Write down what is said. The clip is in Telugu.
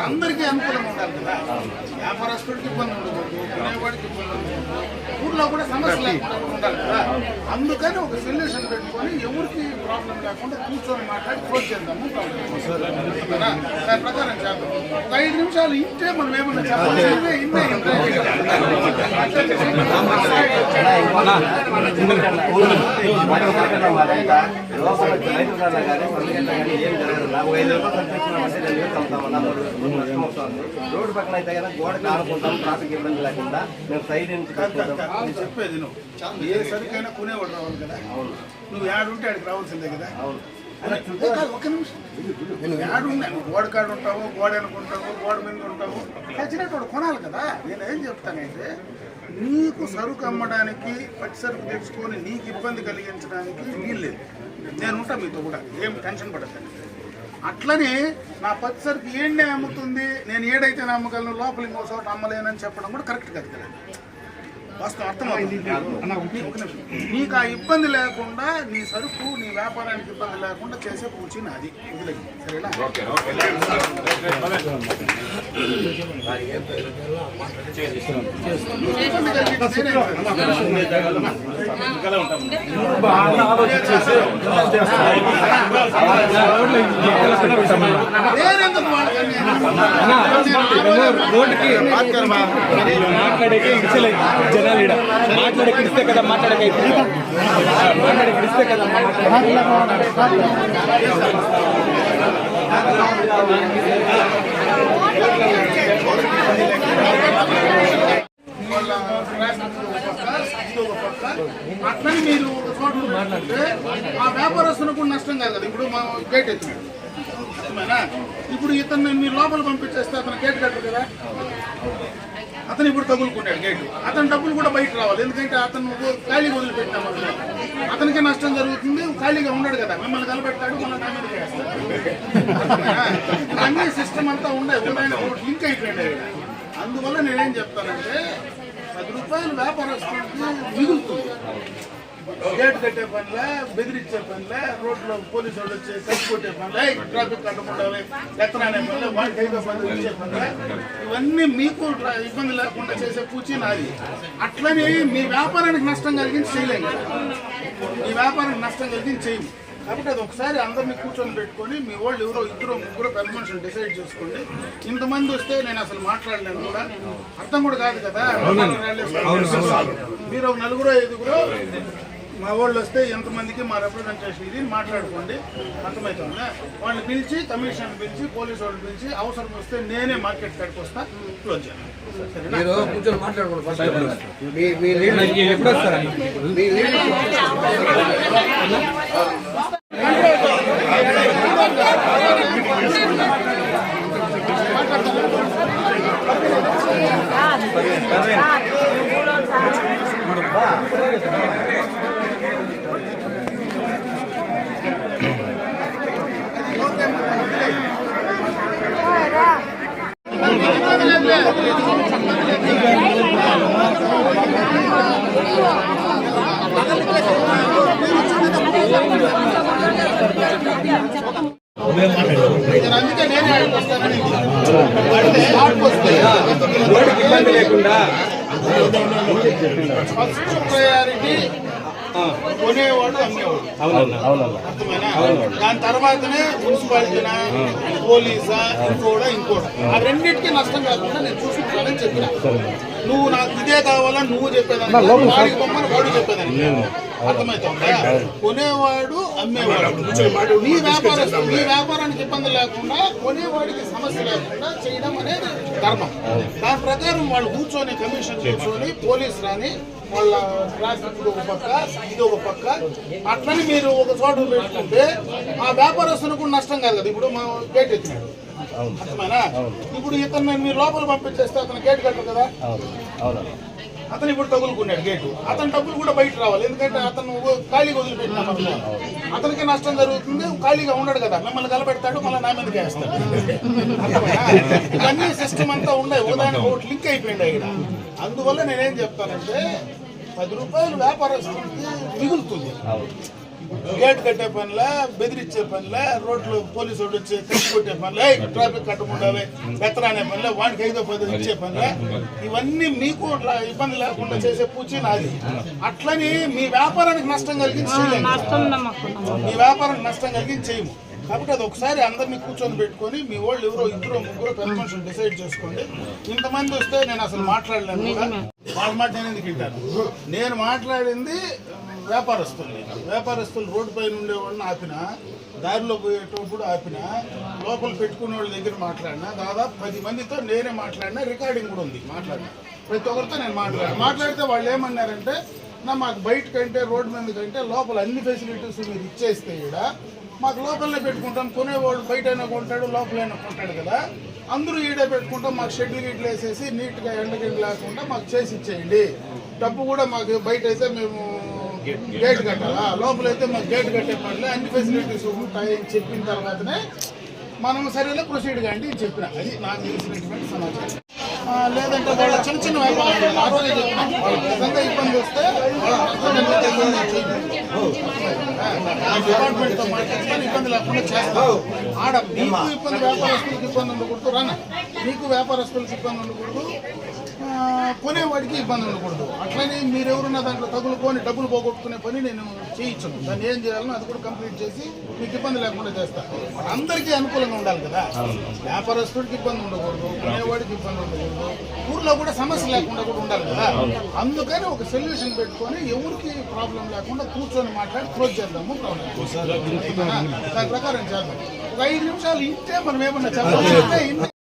అందరికీ అనుకూలంగా ఉండాలి కదా. వ్యాపారస్తుడికి ఇబ్బంది ఉండకూడదు, కొనేవాడికి ఇబ్బంది ఉండకూడదు, ఊళ్ళో కూడా సమస్య లేకుండా ఉండాలి కదా. అందుకని ఒక సొల్యూషన్ పెట్టుకొని ఎవరికి ప్రాబ్లం లేకుండా కూర్చొని మాట్లాడి క్లోజ్ చేద్దాము. దాని ప్రకారం చేద్దాం. ఒక 5 నిమిషాలు ఇంటే మనం ఏమన్నా చెప్పాలి. రోడ్డు పక్కన అయితే కదా గోడకి ఆడుకుంటాం, ట్రాఫిక్ ఇబ్బంది లేకుండా మేము సైడ్ నుంచి చెప్పేది నువ్వు ఏ సరికైనా కొనేవాడు రావాలి కదా. నువ్వు ఏడుంటే ఆడికి రావాల్సిందే కదా. ఒక నిమిషం, నువ్వు ఏడున్నా నువ్వు గోడ కాడు ఉంటావు, గోడ అనుకుంటావు, గోడ మీద ఉంటావు, ఖచ్చితంగా కొనాలి కదా. నేనేం చెప్తానంటే నీకు సరుకు అమ్మడానికి పచ్చి సరుకు తెచ్చుకొని నీకు ఇబ్బంది కలిగించడానికి వీల్లేదు. నేను ఉంటా మీతో కూడా, ఏం టెన్షన్ పడతాను. అట్లనే నా పచ్చి సరుకు ఏండే అమ్ముతుంది, నేను ఏడైతే అమ్మగలను లోపల ఇంకో చోట అమ్మలేనని చెప్పడం కూడా కరెక్ట్ కాదు కదా. వాస్తవం అర్థమవుతుంది. నీకు ఆ ఇబ్బంది లేకుండా నీ సరుకు నీ వ్యాపారానికి ఇబ్బంది లేకుండా చేసే పూచి నాది. వదిలేదు సరేనా? జనాలు మాట్లాడకిస్తే కదా మాట్లాడకైతే మాట్లాడకిస్తే కదా అట్లని మీరు ఒక చోట మాట్లాడితే ఆ వ్యాపారస్తులకు కూడా నష్టం కాదు కదా. ఇప్పుడు మా గేట్ ఎత్తున్నాడు అర్థమేనా? ఇప్పుడు ఇతన్ని మీరు లోపల పంపించేస్తే అతను గేట్ కట్టరు కదా. అతను ఇప్పుడు తగులుకున్నాడు గేటు, అతని డబ్బులు కూడా బయట రావాలి. ఎందుకంటే అతను ఖాళీగా వదిలిపెట్టాము, అతనికే నష్టం జరుగుతుంది. ఖాళీగా ఉన్నాడు కదా, మిమ్మల్ని కలబెట్టాడు, మన మీద చేస్తాడు. అన్ని సిస్టమ్ అంతా ఉండే లింక్ అయిపోయింది. అందువల్ల నేనేం చెప్తానంటే 10 రూపాయలు వ్యాపారస్తులకు మిగులుతుంది. గేట్ కట్టే పనిలే, బెదిరించే పనిలే, రోడ్లో పోలీసు వాళ్ళు వచ్చి కట్టి కొట్టే పనిలే, ట్రాఫిక్ అడ్డుకుంటాలి, ఎత్తనానే పనిలే, వాళ్ళకి ఐదో పనులు ఇచ్చే పనిలే, ఇవన్నీ మీకు ఇబ్బంది లేకుండా చేసే పూచి నాది. అట్లనే మీ వ్యాపారానికి నష్టం కలిగించి చేయలేము కదా. మీ వ్యాపారానికి నష్టం కలిగించి చేయము. కాబట్టి అది ఒకసారి అందరినీ కూర్చొని పెట్టుకొని మీ వాళ్ళు ఎవరో 2 3 పెద్ద మనుషులు డిసైడ్ చేసుకోండి. ఇంతమంది వస్తే నేను అసలు మాట్లాడలేను కూడా, అర్థం కూడా కాదు కదా. మీరు 4 5 మా వాళ్ళు వస్తే ఎంతమందికి మా రిప్రజెంటేషన్ ఇది మాట్లాడుకోండి. అర్థమవుతుందా? వాళ్ళని పిలిచి, కమిషన్ పిలిచి, పోలీసు వాళ్ళు పిలిచి, అవసరం వస్తే నేనే మార్కెట్ కాడికి వస్తా, క్లోజ్ చేయాలి. మీరు కూర్చొని మాట్లాడుకోండి. ఇబ్బంది లేకుండా ఫస్ట్ ప్రయారిటీ కొనేవాడు, అమ్మేవాడు. అర్థమైనా? దాని తర్వాతనే మున్సిపాలిటీనా, పోలీసా, ఇంకోడా ఆ రెండింటికి నష్టం కాకుండా నేను చూసుకుంటానని చెప్పిన. నువ్వు నాకు ఇదే కావాలా నువ్వు చెప్పేదాన్ని, వాడికి బొమ్మను వాడు చెప్పేదాన్ని. అర్థమవుతుందా? కొనేవాడు, అమ్మేవాడు, నీ వ్యాపారానికి ఇబ్బంది లేకుండా, కొనేవాడికి సమస్య లేకుండా చేయడం అనేది ధర్మం. దాని ప్రకారం వాళ్ళు కూర్చొని, కమిషన్ కూర్చొని, పోలీసు రాని, వాళ్ళ ట్రాఫిక్ ఒక పక్క, ఇది ఒక పక్క, అట్లని మీరు ఒక చోట పెట్టుకుంటే ఆ వ్యాపారస్తులకు కూడా నష్టం కాదు కదా. ఇప్పుడు మా గేట్ ఎత్తున్నాడు, అర్థమైనా? ఇప్పుడు ఇతను మీరు లోపల పంపించేస్తే అతను గేట్ కట్టరు కదా. అతను ఇప్పుడు తగులుకున్నాడు గేటు, అతని డబ్బులు కూడా బయట రావాలి. ఎందుకంటే అతను ఖాళీగా వదిలిపెట్టినాం, అతనికి నష్టం జరుగుతుంది. ఖాళీగా ఉన్నాడు కదా, మిమ్మల్ని కలబెడతాడు, మళ్ళీ నా మీదకి వేస్తాడు. ఇవన్నీ సిస్టమ్ అంతా ఉండే, ఉదాహరణకు ఒకటి లింక్ అయిపోయింది ఇక్కడ. అందువల్ల నేనేం చెప్తానంటే 10 రూపాయలు వ్యాపారస్తులకి మిగులుతుంది. గేట్ కట్టే పనిలా, బెదిరించే పనిలా, రోడ్లు పోలీసు వాడు వచ్చి తెచ్చి కొట్టే పనిలా, ట్రాఫిక్ కట్టకుండా బెత్తరానే పనిలా, వాడికి 5-10 ఇచ్చే పనిలా, ఇవన్నీ మీకు ఇబ్బంది లేకుండా చేసే పూచి నాది. అట్లని మీ వ్యాపారానికి నష్టం కలిగించి చేయలేము, మీ వ్యాపారానికి నష్టం కలిగించి చేయము. కాబట్టి అది ఒకసారి అందరినీ కూర్చొని పెట్టుకొని మీ వాళ్ళు ఎవరో 2-3 పెద్ద మనుషులు డిసైడ్ చేసుకోండి. ఇంతమంది వస్తే నేను అసలు మాట్లాడలేను కూడా, వాళ్ళ మాట నేను ఎందుకు వింటాను. నేను మాట్లాడింది వ్యాపారస్తులు రోడ్డు పైన ఉండేవాళ్ళని ఆపిన, దారిలో పోయేటప్పుడు ఆపిన, లోపల పెట్టుకునే వాళ్ళ దగ్గర మాట్లాడినా, దాదాపు 10 మందితో నేనే మాట్లాడినా, రికార్డింగ్ కూడా ఉంది. మాట్లాడినా ప్రతి ఒక్కరితో నేను మాట్లాడితే వాళ్ళు ఏమన్నారంటే, మాకు బయట కంటే రోడ్డు మీద కంటే లోపల అన్ని ఫెసిలిటీస్ మీరు ఇచ్చేస్తే ఇక్కడ మాకు లోపలనే పెట్టుకుంటాం, కొనేవాళ్ళు బయట అయినా కొంటాడు, లోపలైనా కొంటాడు కదా, అందరూ ఈడే పెట్టుకుంటాం, మాకు షెడ్లు గిట్లు వేసేసి నీట్గా ఎండగిడ్లు లేకుండా మాకు చేసి ఇచ్చేయండి. డబ్బు కూడా మాకు బయట అయితే మేము గేట్ కట్టాలా, లోపలైతే మాకు గేట్ కట్టే పనిలే, అన్ని ఫెసిలిటీస్ ఉంటాయని చెప్పిన తర్వాతనే మనం సరేలే ప్రొసీడ్ కాండి చెప్పిన. అది నాకు తెలిసినటువంటి సమాచారం. లేదంటే వాళ్ళ చిన్న వ్యాపారం ఆ రోజే చెప్పిన, వాళ్ళకి నిజంగా ఇబ్బంది వస్తే డిపార్ట్మెంట్తో మాట్లాడుతాను, ఇబ్బంది లేకుండా చేస్తాను. ఆడ మీకు ఇబ్బంది, వ్యాపారస్తులకు ఇబ్బంది ఉండకూడదు, రానా మీకు వ్యాపారస్తులకు ఇబ్బంది ఉండకూడదు, కొనేవాడికి ఇబ్బంది ఉండకూడదు. అట్లనే మీరెవరున్న దాంట్లో తగులుకొని డబ్బులు పోగొట్టుకునే పని నేను చేయించను. దాన్ని ఏం చేయాలనో అది కూడా కంప్లీట్ చేసి మీకు ఇబ్బంది లేకుండా చేస్తాను. అందరికీ అనుకూలంగా ఉండాలి కదా, వ్యాపారస్తుడికి ఇబ్బంది ఉండకూడదు, కొనేవాడికి ఇబ్బంది ఉండకూడదు, ఊర్లో కూడా సమస్య లేకుండా కూడా ఉండాలి కదా. అందుకని ఒక సొల్యూషన్ పెట్టుకొని ఎవరికి ప్రాబ్లం లేకుండా కూర్చొని మాట్లాడి క్లోజ్ చేద్దాము ప్రాబ్లం. దాని ప్రకారం చేద్దాం. ఒక 5 నిమిషాలు ఇంటే మనం ఏమన్నా చెప్పాలి.